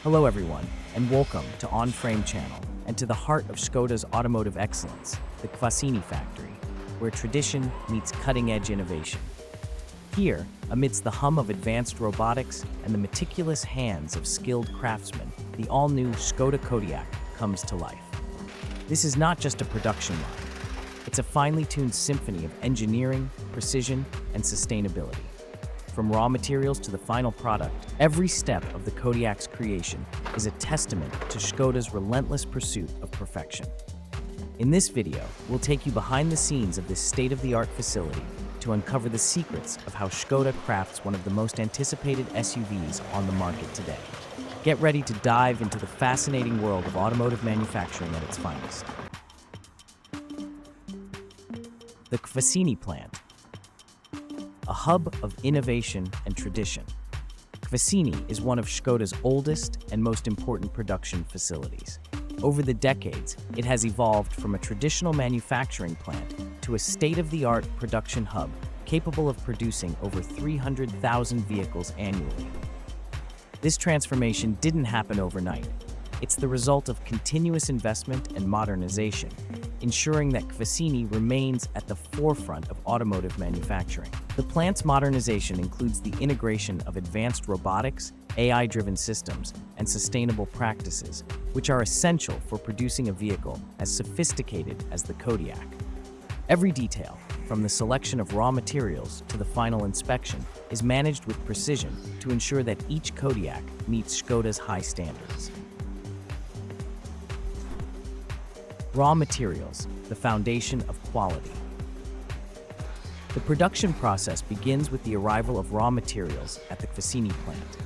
Hello everyone, and welcome to On Frame channel and to the heart of Škoda's automotive excellence, the Cini factory, where tradition meets cutting-edge innovation. Here, amidst the hum of advanced robotics and the meticulous hands of skilled craftsmen, the all-new Škoda Kodiaq comes to life. This is not just a production line. It's a finely tuned symphony of engineering, precision, and sustainability. From raw materials to the final product, every step of the Kodiaq's creation is a testament to Škoda's relentless pursuit of perfection. In this video, we'll take you behind the scenes of this state-of-the-art facility to uncover the secrets of how Škoda crafts one of the most anticipated SUVs on the market today. Get ready to dive into the fascinating world of automotive manufacturing at its finest. The Cini Plant, a hub of innovation and tradition. Cini is one of Škoda's oldest and most important production facilities. Over the decades, it has evolved from a traditional manufacturing plant to a state-of-the-art production hub capable of producing over 300,000 vehicles annually. This transformation didn't happen overnight. It's the result of continuous investment and modernization, ensuring that Cini remains at the forefront of automotive manufacturing. The plant's modernization includes the integration of advanced robotics, AI-driven systems, and sustainable practices, which are essential for producing a vehicle as sophisticated as the Kodiaq. Every detail, from the selection of raw materials to the final inspection, is managed with precision to ensure that each Kodiaq meets Škoda's high standards. Raw materials, the foundation of quality. The production process begins with the arrival of raw materials at the Cini plant.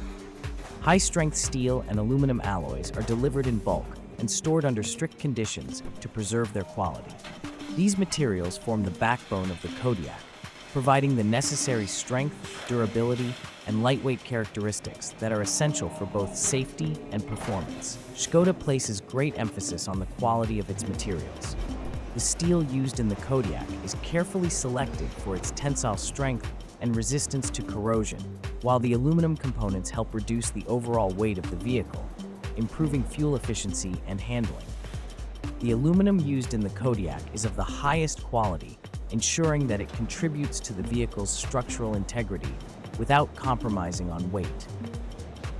High-strength steel and aluminum alloys are delivered in bulk and stored under strict conditions to preserve their quality. These materials form the backbone of the Kodiaq, providing the necessary strength, durability, and lightweight characteristics that are essential for both safety and performance. Škoda places great emphasis on the quality of its materials. The steel used in the Kodiaq is carefully selected for its tensile strength and resistance to corrosion, while the aluminum components help reduce the overall weight of the vehicle, improving fuel efficiency and handling. The aluminum used in the Kodiaq is of the highest quality, ensuring that it contributes to the vehicle's structural integrity without compromising on weight.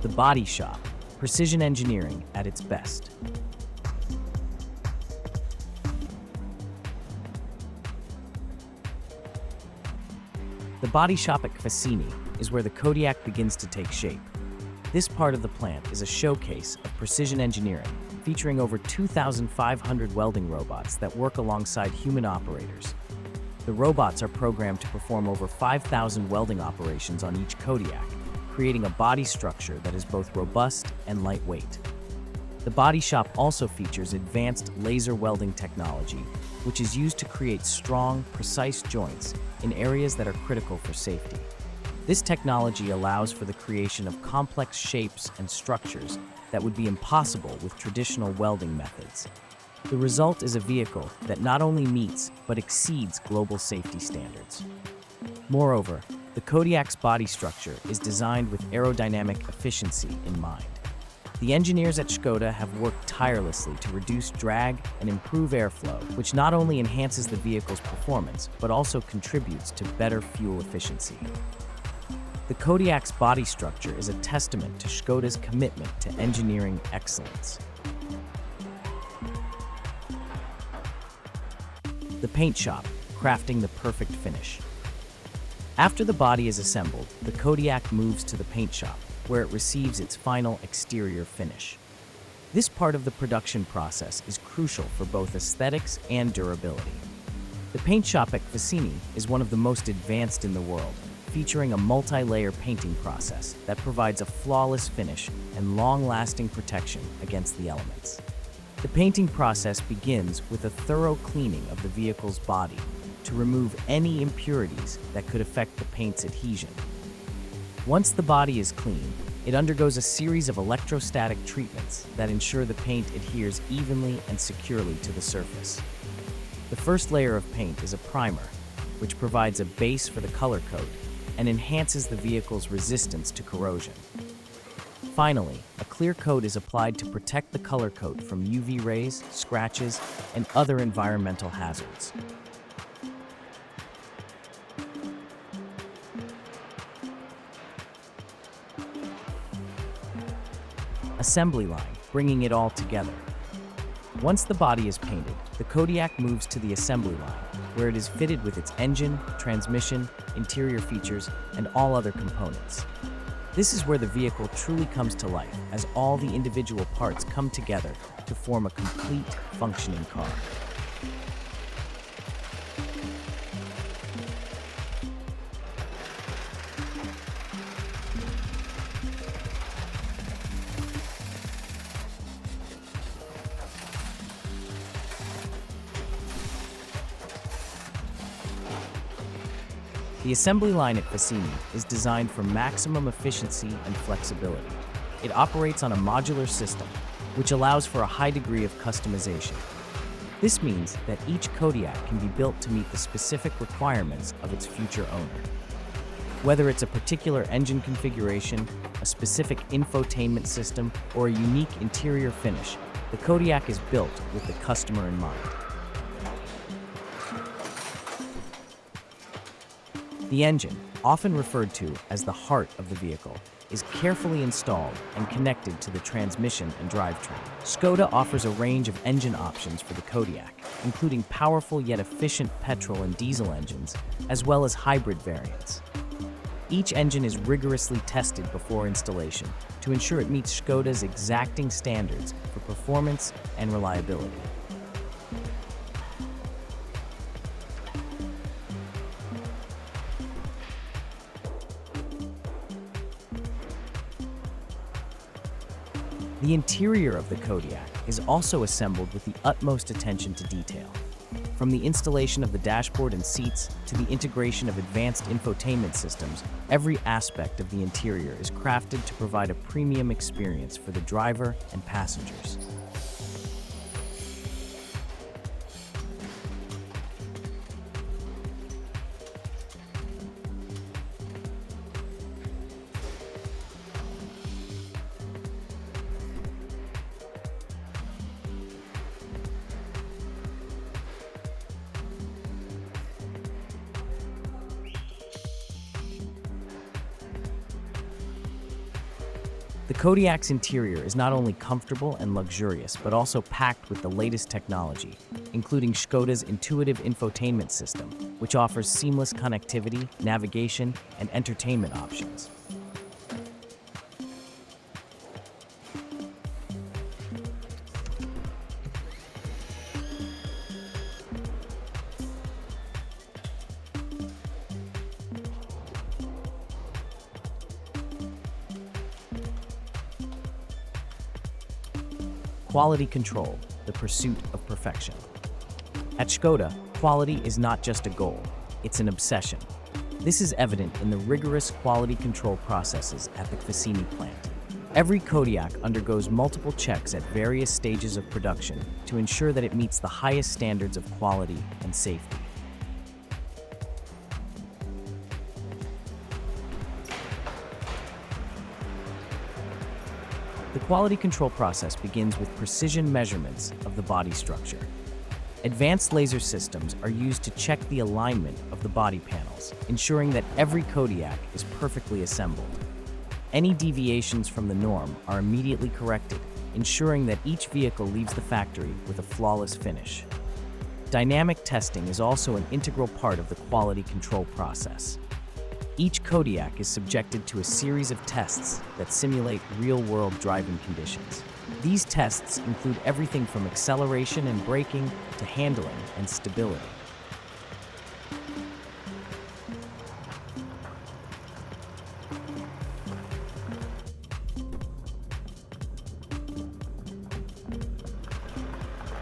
The body shop, precision engineering at its best. The body shop at Cini is where the Kodiaq begins to take shape. This part of the plant is a showcase of precision engineering, featuring over 2,500 welding robots that work alongside human operators. The robots are programmed to perform over 5,000 welding operations on each Kodiaq, creating a body structure that is both robust and lightweight. The body shop also features advanced laser welding technology, which is used to create strong, precise joints in areas that are critical for safety. This technology allows for the creation of complex shapes and structures that would be impossible with traditional welding methods. The result is a vehicle that not only meets but exceeds global safety standards. Moreover, the Kodiaq's body structure is designed with aerodynamic efficiency in mind. The engineers at Škoda have worked tirelessly to reduce drag and improve airflow, which not only enhances the vehicle's performance but also contributes to better fuel efficiency. The Kodiaq's body structure is a testament to Škoda's commitment to engineering excellence. The paint shop, crafting the perfect finish. After the body is assembled, the Kodiaq moves to the paint shop, where it receives its final exterior finish. This part of the production process is crucial for both aesthetics and durability. The paint shop at Cini is one of the most advanced in the world, featuring a multi-layer painting process that provides a flawless finish and long-lasting protection against the elements. The painting process begins with a thorough cleaning of the vehicle's body to remove any impurities that could affect the paint's adhesion. Once the body is clean, it undergoes a series of electrostatic treatments that ensure the paint adheres evenly and securely to the surface. The first layer of paint is a primer, which provides a base for the color coat and enhances the vehicle's resistance to corrosion. Finally, a clear coat is applied to protect the color coat from UV rays, scratches, and other environmental hazards. Assembly line, bringing it all together. Once the body is painted, the Kodiaq moves to the assembly line, where it is fitted with its engine, transmission, interior features, and all other components. This is where the vehicle truly comes to life, as all the individual parts come together to form a complete, functioning car. The assembly line at Cini is designed for maximum efficiency and flexibility. It operates on a modular system, which allows for a high degree of customization. This means that each Kodiaq can be built to meet the specific requirements of its future owner. Whether it's a particular engine configuration, a specific infotainment system, or a unique interior finish, the Kodiaq is built with the customer in mind. The engine, often referred to as the heart of the vehicle, is carefully installed and connected to the transmission and drivetrain. Škoda offers a range of engine options for the Kodiaq, including powerful yet efficient petrol and diesel engines, as well as hybrid variants. Each engine is rigorously tested before installation to ensure it meets Škoda's exacting standards for performance and reliability. The interior of the Kodiaq is also assembled with the utmost attention to detail. From the installation of the dashboard and seats to the integration of advanced infotainment systems, every aspect of the interior is crafted to provide a premium experience for the driver and passengers. The Kodiaq's interior is not only comfortable and luxurious, but also packed with the latest technology, including Škoda's intuitive infotainment system, which offers seamless connectivity, navigation, and entertainment options. Quality control, the pursuit of perfection. At Škoda, quality is not just a goal, it's an obsession. This is evident in the rigorous quality control processes at the Cini Plant. Every Kodiaq undergoes multiple checks at various stages of production to ensure that it meets the highest standards of quality and safety. The quality control process begins with precision measurements of the body structure. Advanced laser systems are used to check the alignment of the body panels, ensuring that every Kodiaq is perfectly assembled. Any deviations from the norm are immediately corrected, ensuring that each vehicle leaves the factory with a flawless finish. Dynamic testing is also an integral part of the quality control process. Each Kodiaq is subjected to a series of tests that simulate real-world driving conditions. These tests include everything from acceleration and braking to handling and stability.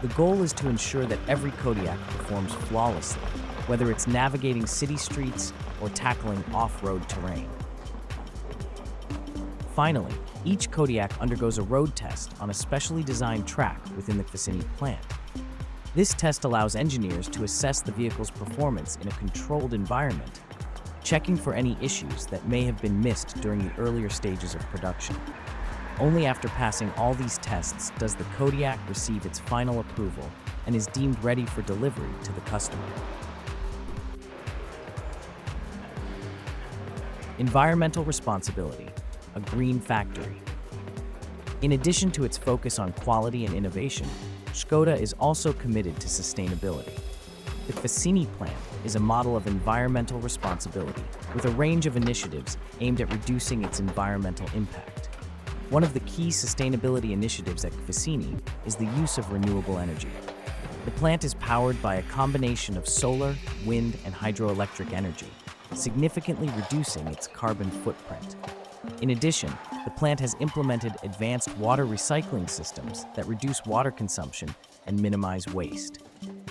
The goal is to ensure that every Kodiaq performs flawlessly, whether it's navigating city streets or tackling off-road terrain. Finally, each Kodiaq undergoes a road test on a specially designed track within the Cini Plant. This test allows engineers to assess the vehicle's performance in a controlled environment, checking for any issues that may have been missed during the earlier stages of production. Only after passing all these tests does the Kodiaq receive its final approval and is deemed ready for delivery to the customer. Environmental responsibility, a green factory. In addition to its focus on quality and innovation, Škoda is also committed to sustainability. The Cini Plant is a model of environmental responsibility with a range of initiatives aimed at reducing its environmental impact. One of the key sustainability initiatives at Cini is the use of renewable energy. The plant is powered by a combination of solar, wind, and hydroelectric energy, significantly reducing its carbon footprint. In addition, the plant has implemented advanced water recycling systems that reduce water consumption and minimize waste.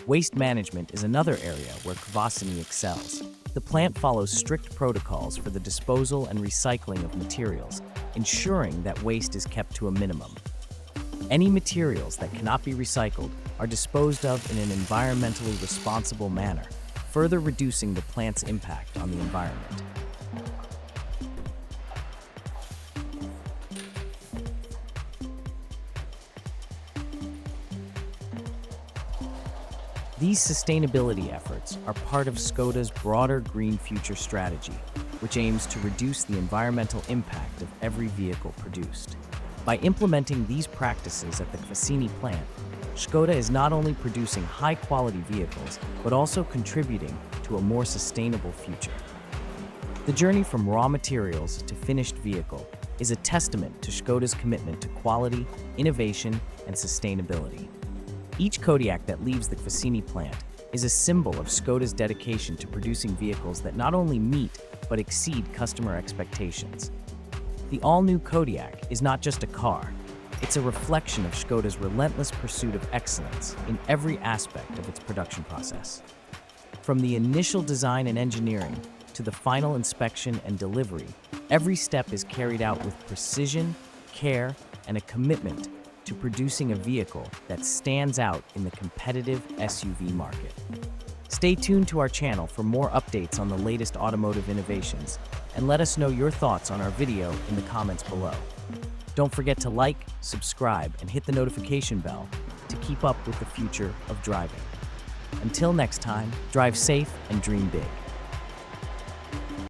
Waste management is another area where Cini excels. The plant follows strict protocols for the disposal and recycling of materials, ensuring that waste is kept to a minimum. Any materials that cannot be recycled are disposed of in an environmentally responsible manner, further reducing the plant's impact on the environment. These sustainability efforts are part of Škoda's broader Green Future strategy, which aims to reduce the environmental impact of every vehicle produced. By implementing these practices at the Cini plant, Škoda is not only producing high-quality vehicles, but also contributing to a more sustainable future. The journey from raw materials to finished vehicle is a testament to Škoda's commitment to quality, innovation, and sustainability. Each Kodiaq that leaves the Cini plant is a symbol of Škoda's dedication to producing vehicles that not only meet but exceed customer expectations. The all-new Kodiaq is not just a car, it's a reflection of Škoda's relentless pursuit of excellence in every aspect of its production process. From the initial design and engineering to the final inspection and delivery, every step is carried out with precision, care, and a commitment to producing a vehicle that stands out in the competitive SUV market. Stay tuned to our channel for more updates on the latest automotive innovations, and let us know your thoughts on our video in the comments below. Don't forget to like, subscribe, and hit the notification bell to keep up with the future of driving. Until next time, drive safe and dream big.